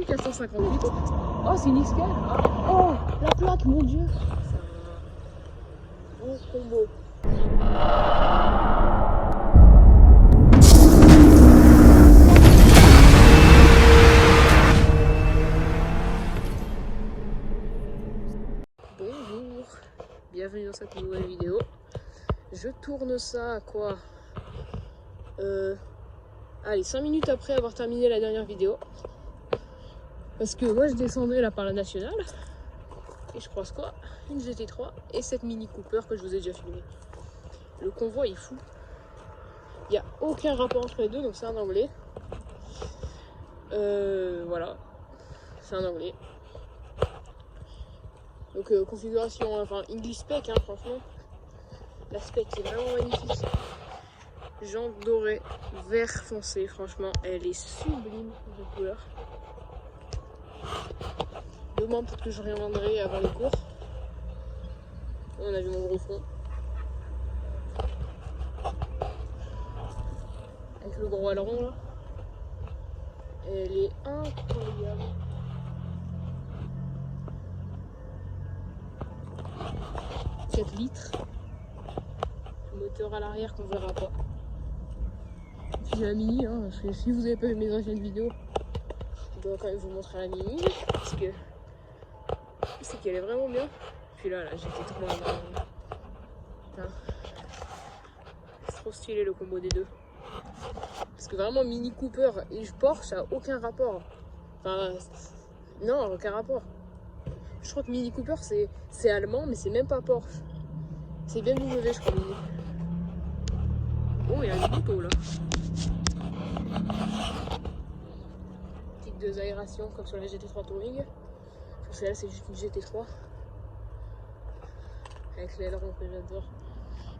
Une 458. Oh, c'est une XK. Oh, la plaque, mon dieu. Bon combo. Bonjour, bienvenue dans cette nouvelle vidéo. Je tourne ça à quoi allez, 5 minutes après avoir terminé la dernière vidéo. Parce que moi je descendais là par la nationale. Et je croise quoi? Une GT3 et cette Mini Cooper que je vous ai déjà filmé. Le convoi est fou. Il n'y a aucun rapport entre les deux, donc c'est un anglais. Voilà. C'est un anglais. Donc configuration, enfin English spec, hein, franchement. La spec est vraiment magnifique. Jantes dorées, vert foncé, franchement, elle est sublime de couleur. Demain, peut-être que je reviendrai avant les cours. On a vu mon gros front. Avec le gros aileron là. Elle est incroyable. « 4 litres. Moteur à l'arrière qu'on verra pas. Puis j'ai la Mini, hein, parce que si vous avez pas vu mes anciennes vidéos, je dois quand même vous montrer la Mini, parce que c'est qu'elle est vraiment bien. Puis là j'étais trop mal. C'est trop stylé le combo des deux. Parce que vraiment Mini Cooper et Porsche, ça n'a aucun rapport. Enfin, non, aucun rapport. Je crois que Mini Cooper c'est allemand, mais c'est même pas Porsche. C'est BMW, je crois, Mini. Oh, il y a une moto là. Petite 2 aérations comme sur la GT3 Touring. Celle-là, c'est juste une GT3. Avec l'aileron que j'adore.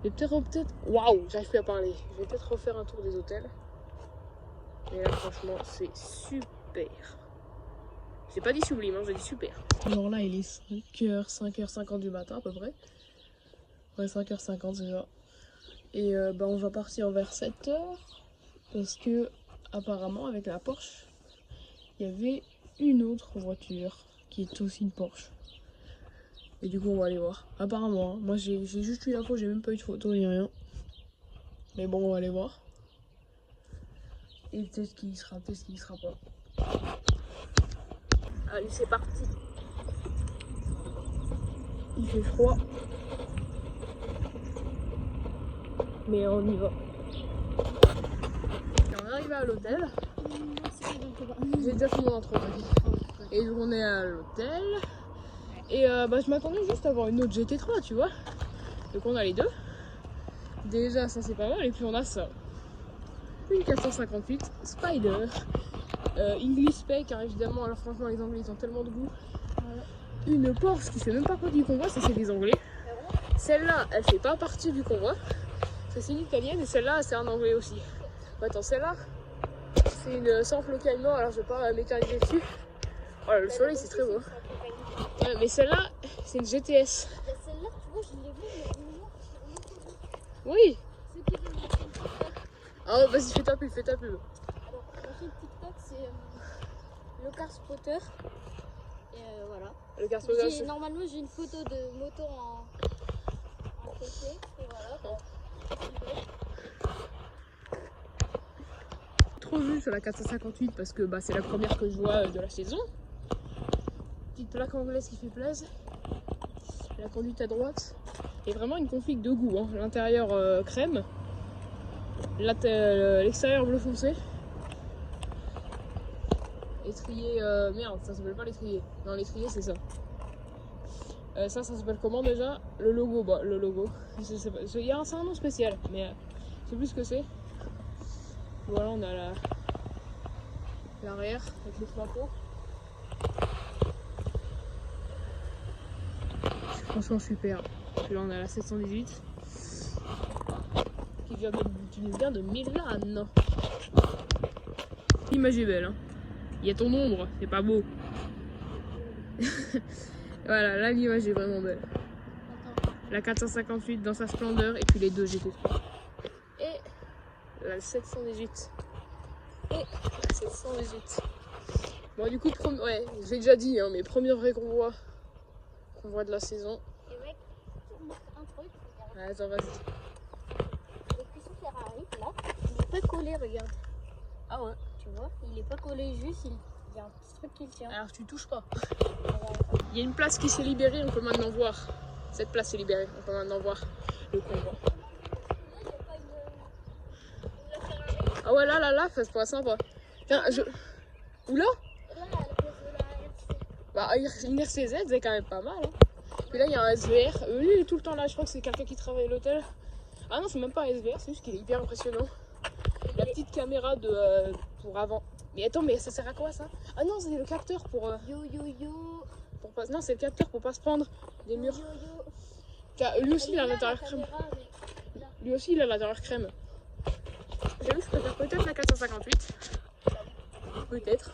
Je vais peut-être. Waouh, j'arrive plus à parler. Je vais peut-être refaire un tour des hôtels. Mais là, franchement, c'est super. J'ai pas dit sublime, hein, j'ai dit super. Alors là, il est 5h50 du matin à peu près. Ouais, 5h50, c'est ça. Et on va partir vers 7h. Parce que, apparemment, avec la Porsche, il y avait une autre voiture qui est aussi une Porsche. Et du coup, on va aller voir. Apparemment, hein. Moi j'ai juste eu l'info, j'ai même pas eu de photo ni rien. Mais bon, on va aller voir. Et peut-être qu'il y sera, peut-être qu'il y sera pas. Allez, c'est parti. Il fait froid. Mais on y va. Et on est arrivé à l'hôtel. J'ai déjà fait mon intro. Et donc on est à l'hôtel. Et je m'attendais juste à avoir une autre GT3, tu vois. Donc on a les deux. Déjà ça c'est pas mal. Et puis on a ça. Une 458 Spider. English spec, hein, évidemment. Alors franchement les anglais ils ont tellement de goût. Une Porsche qui fait même pas partie du convoi, ça c'est des anglais. Celle-là elle fait pas partie du convoi. Ça c'est une italienne et celle-là c'est un anglais aussi. Attends, celle-là c'est une sample Caïman, alors je vais pas m'éterniser dessus. Oh là, le soleil c'est très beau. Ouais, mais celle-là c'est une GTS. Celle-là, tu vois, je l'ai vue, Oui. Ah vas-y, fais ta pub, fais ta pub. Alors, ma chaîne TikTok c'est le Car Spotter. Et voilà. Le Car Spotter. Normalement j'ai une photo de moto en PC. Et voilà. Trop vu sur la 458 parce que c'est la première que je vois de la saison. Petite plaque anglaise qui fait plaisir. La conduite à droite. Et vraiment une config de goût. Hein. L'intérieur crème. L'extérieur bleu foncé. L'étrier. Merde, ça s'appelle pas l'étrier. Non, l'étrier c'est ça. Ça s'appelle comment déjà? Le logo. Le logo. Il y a un nom spécial, mais je sais plus ce que c'est. Voilà, on a l'arrière avec les 3 pots. C'est franchement super. Puis là, on a la 718 qui vient de Milan. L'image est belle. Hein. Il y a ton ombre, c'est pas beau. Voilà, là l'image est vraiment belle. La 458 dans sa splendeur et puis les deux GT3. Et la 718. Et la 718. Bon, du coup, ouais, j'ai déjà dit, hein, mes premiers vrais convois de la saison. Et mec, je te montre un truc, regarde. Ouais, attends, vas-y. Le cuisson Ferrari, là, il est pas collé, regarde. Ah ouais. Tu vois, il est pas collé, juste, il y a un petit truc qui le tient. Alors, tu touches pas. Regarde. Il y a une place qui s'est libérée, on peut maintenant voir. Cette place est libérée, on peut maintenant voir le convoi. Ah ouais, là, ça se passe sympa. Tiens, Où là? Là, à la place de la RC. Bah, une RCZ, c'est quand même pas mal. Hein. Puis là, il y a un SVR. Lui, il est tout le temps là. Je crois que c'est quelqu'un qui travaille à l'hôtel. Ah non, c'est même pas un SVR, c'est juste qu'il est hyper impressionnant. La petite caméra pour avant. Mais attends, mais ça sert à quoi ça? Ah non, c'est le capteur pour. Yo, yo, yo. Non, c'est le capteur pour pas se prendre des murs. Yo, yo. Lui aussi, il a Elle est là, l'intérieur la crème. caméra, mais là. Lui aussi, il a l'intérieur crème. J'avoue, je préfère peut-être la 458. Peut-être.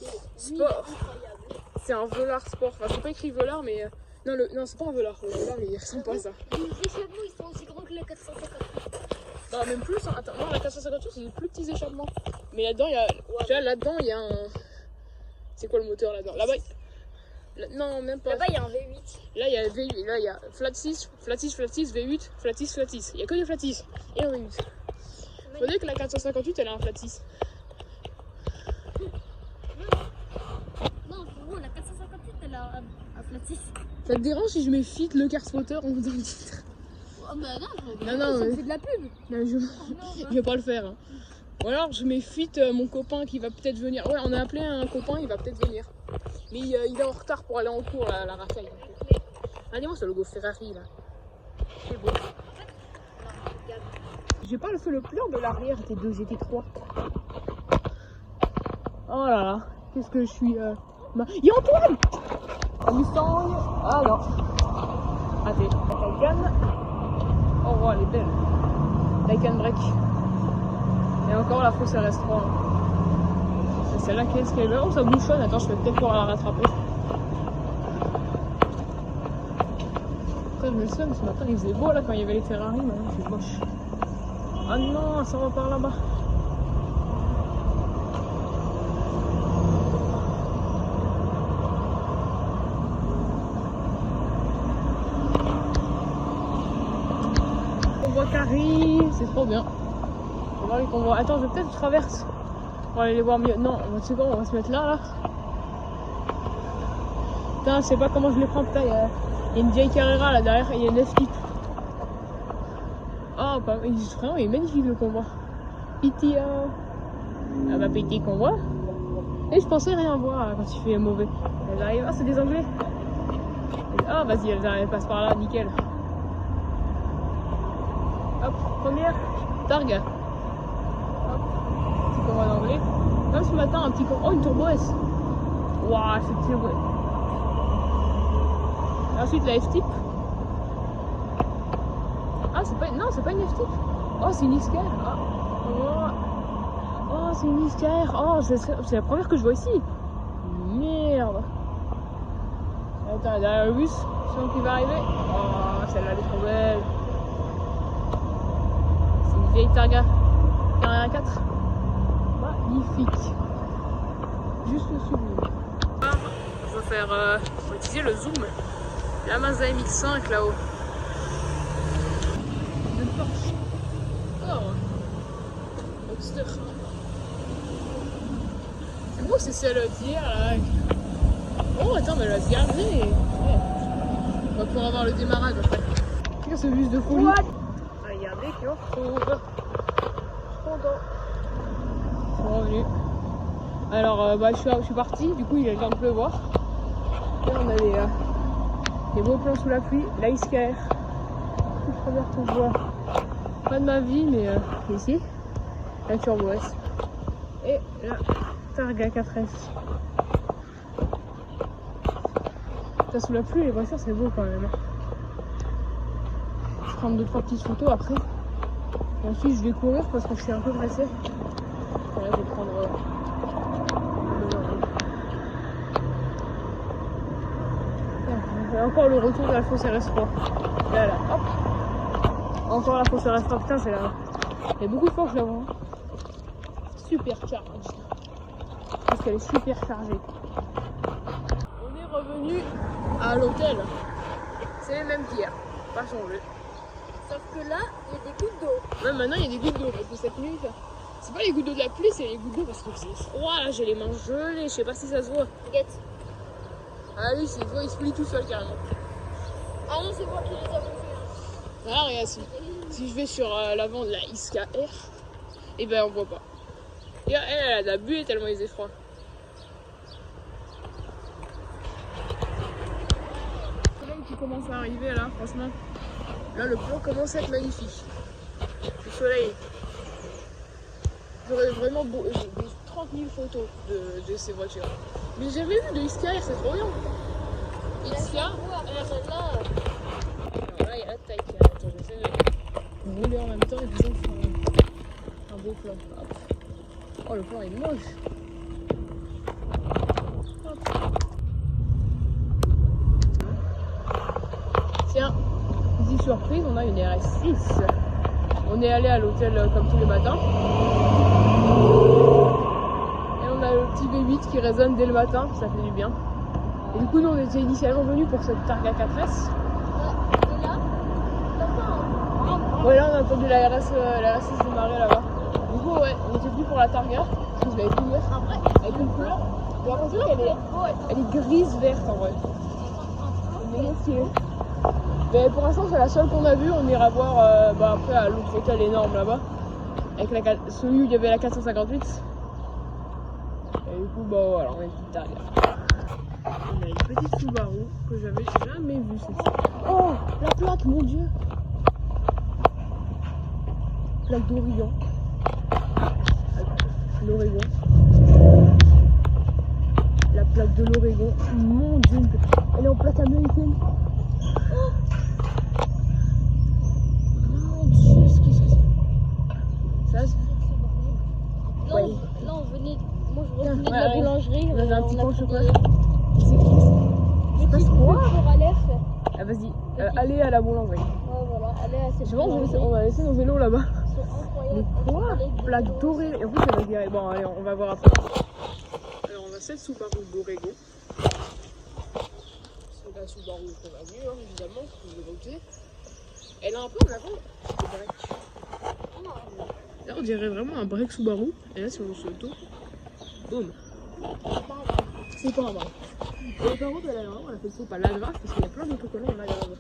Lui, Sport. incroyable. C'est un volard sport. Enfin, c'est pas écrit volard, mais. Non, c'est pas un volard. Le volard, il ressemble pas à ça. Les échappements, ils sont aussi gros que la 458. Non, même plus. Hein. Attends, non, la 458, c'est des plus petits échappements. Mais là-dedans, il y a. Déjà, là-dedans, il y a un. C'est quoi le moteur là-dedans? Là-bas. Non, même pas. Là-bas, il y a un V8. Là, il y a V8. Là, il y a flat 6, flat 6, flat 6, V8, flat 6, flat 6. Il y a que des flat 6 et un V8. Faudrait que la 458, elle a un flat 6. Non, pour moi, la 458, elle a un flat 6. Ça te dérange si je mets fit le car spotter en dans le titre? Oh, bah non, Non, ça mais- fait de la pub. Non, je vais pas le faire. Hein. Ou alors je mets fit mon copain qui va peut-être venir. Ouais, on a appelé un copain, il va peut-être venir. Mais il est en retard pour aller en cours à la racaille. Regardez-moi ce logo Ferrari là. C'est beau. J'ai pas fait le plan de l'arrière T2 GT3. Oh là là, qu'est-ce que je suis. Il y a Antoine! La Mustang. Ah non. Raté. La Taycan. Oh, wow, elle est belle. Taycan break. Et encore la fausse RS3. C'est celle-là qu'est-ce qu'elle est belle. Oh, ça bouchonne. Attends, je vais peut-être pouvoir la rattraper. Après, je me souviens, ce matin, il faisait beau là quand il y avait les Ferrari. Maintenant, c'est moche. Ah non, ça va par là-bas. Convoi qui arrive, c'est trop bien. On va voir les convois. Attends, je vais peut-être traverse pour aller les voir mieux. Non, tu sais quoi, on va se mettre là. Putain, je sais pas comment je les prends. Putain, il y a une vieille Carrera là derrière et il y a une F-Type. Oh, vraiment, il est magnifique le convoi. Petit. Ah bah, petit convoi. Et je pensais rien voir quand il fait mauvais. Elles arrivent. Ah, c'est des Anglais. Ah, vas-y, elles passent par là, nickel. Hop, première targa. Hop, petit convoi d'anglais. Même ce matin, un petit convoi. Oh, une Turbo S. Waouh, c'est très beau. Ensuite, la F-Type. Ah, c'est pas... Non, c'est pas une F-Type. Oh, c'est une Iscar. Oh, c'est une Iscar. Oh, c'est la première que je vois ici. Merde. Attends, derrière le bus, celui qui va arriver. Oh, celle-là, elle est trop belle. C'est une vieille Targa. Carrera 4. Magnifique. Juste le sublime. Je vais faire... on va utiliser le zoom. La Mazda MX-5 là-haut. De Porsche. Oh. Roadster. C'est beau, c'est celle d'hier là. Oh, attends, mais elle va se garder. Ouais. On va pouvoir avoir le démarrage après. Regarde ce bus de folie. Regardez qui on retrouve. Content. Ils sont revenus. Alors, je suis parti, du coup il est temps de pleuvoir. Là, on a des beaux plans sous la pluie. La Iscar. Toute première que je vois. Pas de ma vie, mais ici. La Turbo S. Et la Targa 4S. Ça, sous la pluie, les voitures, c'est beau quand même. Je prends 2-3 petites photos après. Et ensuite, je vais courir parce que je suis un peu pressée. Voilà, je vais prendre. Et encore le retour de la fausse RS3. Là, hop. Encore la fausse RS3. Putain, c'est là. Il y a beaucoup de fois que je la vois. Super charge. parce qu'elle est super chargée. On est revenu à l'hôtel. C'est les mêmes qu'hier, pas changé. Sauf que là, il y a des gouttes d'eau. Même maintenant, il y a des gouttes d'eau parce que cette nuit, c'est pas les gouttes d'eau de la pluie, c'est les gouttes d'eau parce que c'est froid. Là, j'ai les mains gelées, je sais pas si ça se voit. Regarde. Ah oui, c'est voit, il se plie tout seul carrément. Ah non, c'est moi qui les ai bouffés. Ah, regarde, si je vais sur l'avant de la Iska Air, et ben on voit pas. Et elle a de la buée tellement il faisait froid. Le soleil qui commence à arriver là, franchement. Là, le plan commence à être magnifique. Le soleil. J'aurais vraiment j'ai 30 000 photos de ces voitures. Mais j'ai jamais vu de Iska Air, c'est trop bien. Iska Air. Là, Alors là, il y a la taille qui attends, j'essaie de rouler en même temps et puis on fait un beau plan. Hop. Oh, le plan est moche. Hop. Tiens, petite surprise, on a une RS6. On est allé à l'hôtel comme tous les matins. Et on a le petit V8 qui résonne dès le matin, ça fait du bien. Et du coup, nous, on était initialement venus pour cette Targa 4S. et là, Ouais, là on a entendu la RS6 démarrer là-bas. Du coup, ouais, on était venus pour la Targa, parce que je l'avais vu hier, avec une couleur. J'ai l'impression qu'elle est grise-verte en vrai. Elle est bien stylée. Mais pour l'instant, c'est la seule qu'on a vue. On ira voir après à l'autre hôtel énorme là-bas, avec celui où il y avait la 458. Et du coup, bah voilà, on a une petite Targa. On a une petite Subaru que j'avais jamais vue celle-ci. Oh, la plaque, mon dieu! Plaque d'Oregon. L'Oregon. La plaque de l'Oregon. Mon dieu, elle est en plaque américaine. Oh mon dieu, ce qui se passe. Ça, là, ouais. là, on venait. Moi, je revenais de Ouais, la ouais. boulangerie. On avait un petit on a pain au pris chocolat. des C'est qui ça? petits quoi? trucs pour Aleph. Ah, vas-y, allez à la boulangerie. Ouais, voilà, allez à cette Je pense boulangerie. on va laisser nos vélos là-bas. Ils sont incroyables. Mais quoi? Avec des Plaque vélos. dorée. Et en plus, elle va virer. Bon, allez, on va voir après. Alors, on a cette Subaru d'Oregon. C'est la Subaru qu'on a vue, hein, évidemment, je l'ai votée. Elle a un peu en avant des breaks. Là, on dirait vraiment un break Subaru. Et là, si on se tourne, boum. C'est pas un break. Et par contre, elle a fait le saut pas l'agrave parce qu'il y a plein d'autocollants en l'agrave.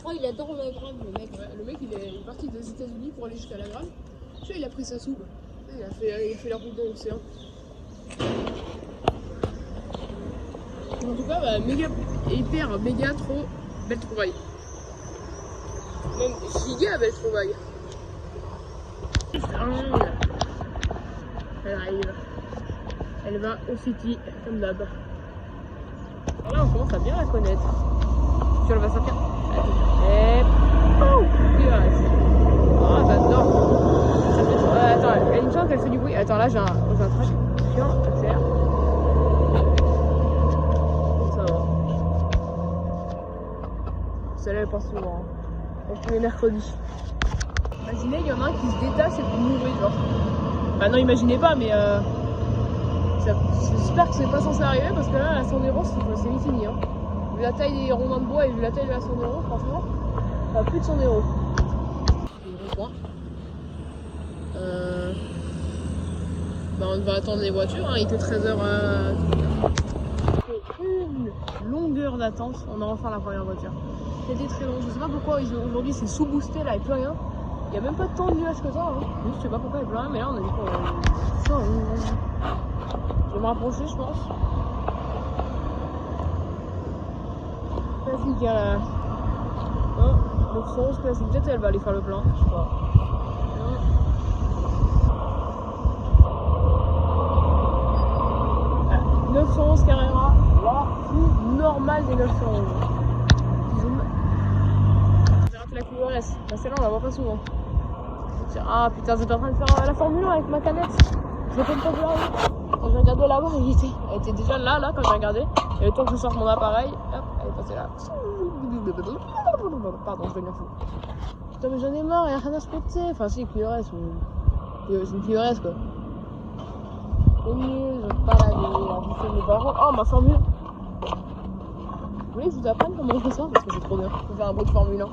Oh, il adore le gramme, le mec. Ouais, le mec, il est parti des États-Unis pour aller jusqu'à l'agrave. Tu sais, il a pris sa soupe. Il a fait la route dans l'océan. En tout cas, bah, méga trop belle trouvaille. Même giga belle trouvaille. Elle arrive. Elle va au city, comme d'hab. Là, on commence à bien la connaître. Tu elle va sortir. Et oh, oh, j'adore. Ça fait trop. Attends, il me semble qu'elle fait du bruit. Attends, là, j'ai un track. Tiens, accélère. Ça va. Celle-là, elle passe souvent. Hein. Tous les mercredis. Imaginez, il y en a un qui se détache et vous mourrez, genre. Bah non, imaginez pas, mais j'espère que c'est pas censé arriver parce que là, la Sandero, c'est vite fini. Hein. Vu la taille des rondins de bois et vu la taille de la Sandero, franchement, ça va plus de 100 €. Bah on va attendre les voitures, hein. Il était 13h. Une longueur d'attente, on a enfin la première voiture. C'était très long, je sais pas pourquoi aujourd'hui c'est sous-boosté là et plus rien. Il n'y a même pas tant de nuages que ça. Hein. Je sais pas pourquoi il y a plus rien, mais là on a dit qu'on. Je vais me rapprocher, je pense. Classique, hein. Oh, 911 classique. Peut-être elle va aller faire le plein, je sais pas. 911 Carrera, la plus normale des 911. Zoom. J'ai raté la couleur S. Bah, celle-là, on la voit pas souvent. Ah putain, j'étais en train de faire la Formule 1 avec ma canette. Je l'ai pas vu arriver. Quand j'ai regardé là-bas, elle était déjà là quand j'ai regardé. Et le temps que je sorte mon appareil, hop, elle est passée là. Pardon, je deviens fou. Putain, mais j'en ai marre, y'a rien à se péter. Enfin, si, Clio S, mais. C'est une Clio S quoi. nul, je veux pas laver, je fais mes barreaux. Oh, ma Formule. Vous voulez que je vous apprenne comment on fait ça? Parce que c'est trop bien. Je vais faire un bruit de Formule 1.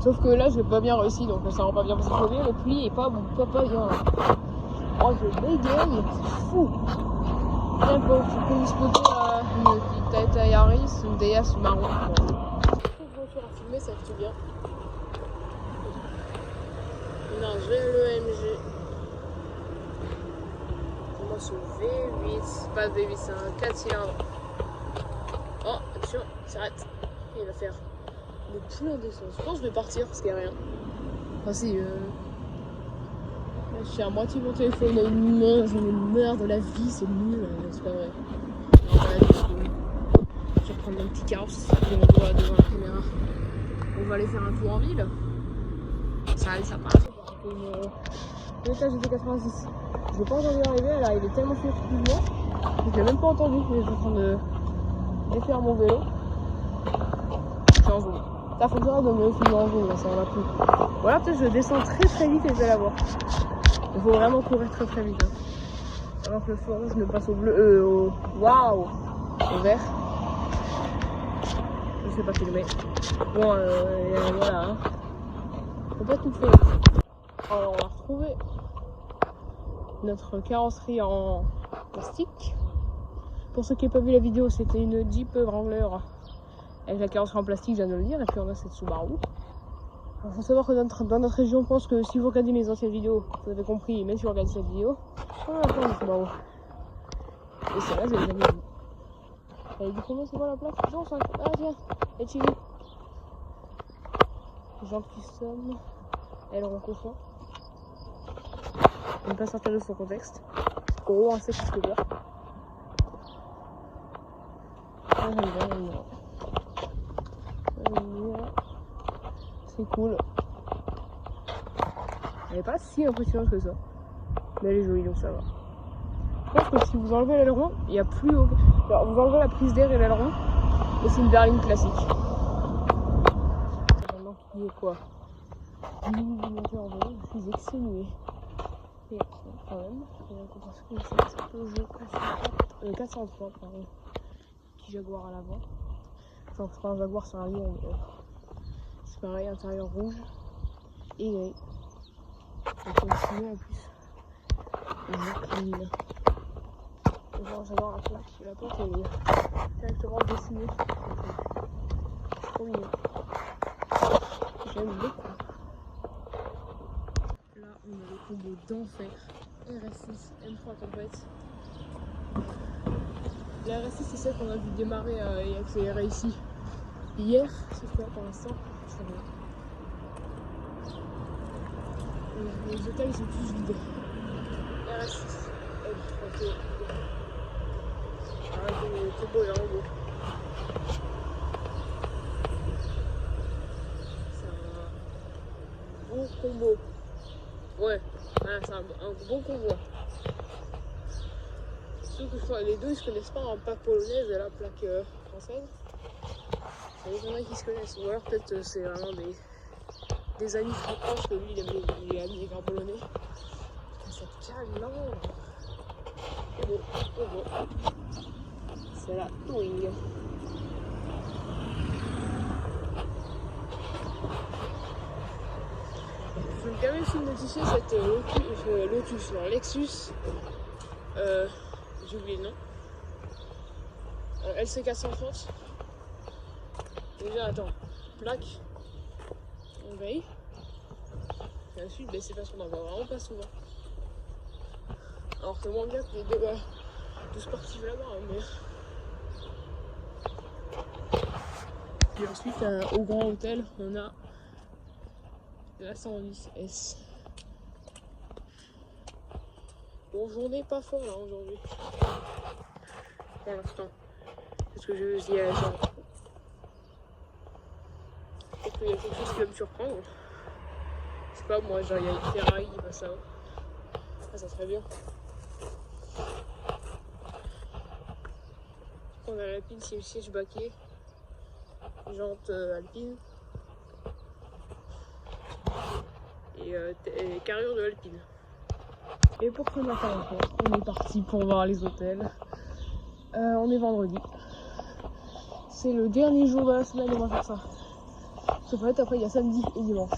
Sauf que là, je l'ai pas bien réussi, donc ça rend pas bien. Parce que le pli est pas bien. Oh, je bégaye, c'est fou. Tiens, tu peux me spotter une petite Toyota Yaris, une Daihatsu marron. Bon. Trop voiture à filmer, ça fait bien. Non, j'ai le MG. Moi, c'est V8. C'est pas V8, c'est un 4 cylindres. Oh, attention, il s'arrête. Il va faire le plein d'essence. Je pense que je vais partir parce qu'il n'y a rien. Enfin, si. Je suis à moitié mon téléphone, une main, j'en ai marre de la vie, c'est nul. C'est pas vrai. Non, pas la vie, je vais prendre mon petit carrosse. Je me vois devant la caméra. On va aller faire un tour en ville. Ça allait, ça passe. L'étage était 86. Je l'ai pas entendu arriver, elle arrivait tellement furtivement que je l'ai même pas entendu. Je suis en train de défaire mon vélo. Je suis en zoom. Ça faut dire de me filmer en zoom, là, ça en a plus. Voilà, peut-être je descends très vite et je vais la voir. Il faut vraiment courir très vite. Hein. Alors que le feu rouge ne passe au bleu, au vert. Je sais pas filmer. Bon, voilà. Hein. Faut pas tout faire. Alors on a retrouvé notre carrosserie en plastique. Pour ceux qui n'ont pas vu la vidéo, c'était une Jeep Wrangler avec la carrosserie en plastique, je viens de le dire, et puis on a cette Subaru. Il faut savoir que dans notre région, je pense que si vous regardez mes anciennes vidéos, vous avez compris, même si vous regardez cette vidéo, on a plein de Subaru. Et celle-là, je l'ai jamais vue. Elle dit combien c'est quoi la place? 5. Ah tiens, et tu vis. Jean Custom, elle rencontre. Ne pas sortir de son contexte. Gros, un sec que là. Ah, j'aime bien. C'est cool. Elle est pas si impressionnante que ça. Mais elle est jolie donc ça va. Je pense que si vous enlevez l'aileron, il n'y a plus aucun. Alors, vous enlevez la prise d'air et l'aileron, et c'est une berline classique. Maintenant qu'il est quoi? 10 minutes de montée en vélo, je suis exténuée. Et quand même, parce que c'est Peugeot 403, pardon. Petit Jaguar à l'avant. Enfin, c'est pas un Jaguar, c'est un Lion. C'est pareil, intérieur rouge et gris. Donc c'est dessiné en plus. Jacqueline. J'adore la plaque. La plaque elle est directement dessinée. C'est trop mignon. J'aime beaucoup. Là, on a le combo d'enfer. RS6, M3 Tempête. La RS6, c'est celle qu'on a vu démarrer et accélérer ici hier. Sauf que là, pour l'instant, ça va. Les hôtels ils sont tous vides. RS6, M3 c'est beau, il est en beau. C'est un bon combo. Ouais, c'est un bon combo. Surtout que les deux ils se connaissent pas en plaque polonaise et la plaque française. Il y en a qui se connaissent, ou alors peut-être c'est vraiment des amis très proches que lui il est ami avec un polonais. Cette calandre. Oh bon. C'est la Touring. Je me permets aussi de notifier cette Lotus, non, Lexus. J'ai oublié le nom. LC430. Déjà, attends. Plaque. On veille. Et ensuite, c'est parce qu'on en voit vraiment pas souvent. Alors, c'est moins bien que les deux sportifs là-bas, hein, mais. Puis ensuite, au Grand Hôtel, on a la 110S. Bon, journée pas fort là aujourd'hui. Pour l'instant. Parce que je dis à Jean. Peut-être qu'il y a quelque chose qui va me surprendre. Je sais pas, moi, genre, il y a une Ferrari qui passe là-haut. Ah, ça serait bien. On a l'Alpine, c'est le siège baquet. Jante Alpine. Et carrure de Alpine. Et pour ce matin encore, on est parti pour voir les hôtels. On est vendredi. C'est le dernier jour de la semaine où on va faire ça. Sauf en fait après il y a samedi et dimanche.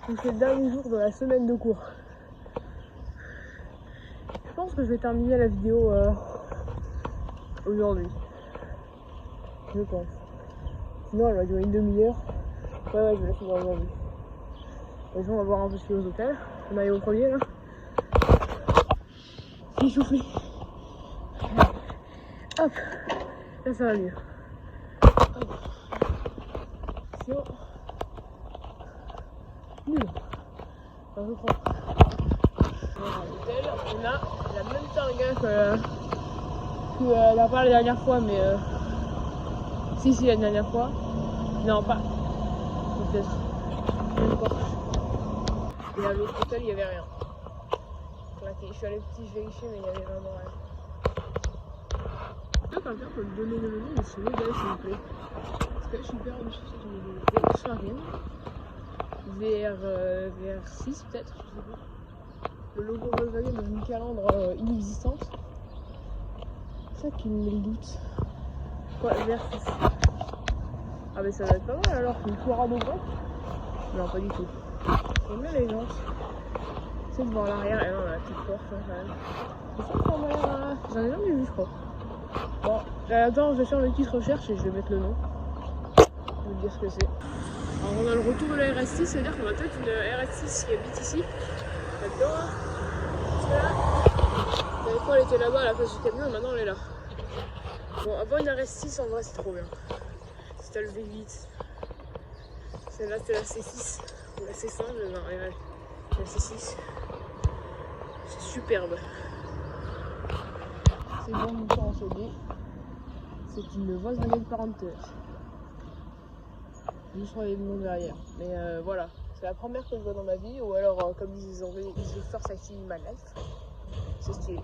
Donc c'est le dernier jour de la semaine de cours. Je pense que je vais terminer la vidéo aujourd'hui. Je pense. Sinon elle va durer une demi-heure. Ouais, je vais la finir aujourd'hui. Et on va voir un peu ce qu'il y a aux hôtels. On est au premier là. J'ai soufflé. Hop. Là ça va mieux. Hop. Sinon. Nul. Enfin, je crois. À l'hôtel, on a la même targa que on a pas la dernière fois, mais si la dernière fois. Non pas. Peut-être. Même pas. Et à l'autre hôtel, il n'y avait rien. Je suis allée vérifier, mais il n'y avait vraiment rien. Là, quelqu'un peut me donner le nom de ce modèle, s'il vous plaît. Parce que je suis perdu sur ce modèle. Volkswagen. VR6 peut-être, je sais pas. Le logo Volkswagen dans une calandre inexistante. C'est ça qui me met le doute. Quoi, VR6. Ah mais ça va être pas mal alors, une foire de gros. Non, pas du tout. J'aime bien les gens. C'est devant l'arrière, et non, la petite porte hein, quand même. C'est ça, ça m'a l'air. J'en ai jamais vu, je crois. Bon, attends, je vais faire une petite recherche et je vais mettre le nom. Je vais vous dire ce que c'est. Alors, on a le retour de la RS6, c'est-à-dire qu'on a peut-être une RS6 qui habite ici, là-dedans. Là. C'est là. La dernière fois, elle était là-bas à la place du camion et maintenant elle est là. Bon, avant une RS6, en vrai, c'est trop bien. C'était le V8. Celle-là, c'était la C6 ou la C5, non, la C6. C'est superbe. C'est bon, moteur en CD. C'est une Volkswagen Parenteur. Je sur les noms derrière. Mais voilà, c'est la première que je vois dans ma vie. Ou alors, comme ils ont dit, First I see in my life. C'est stylé.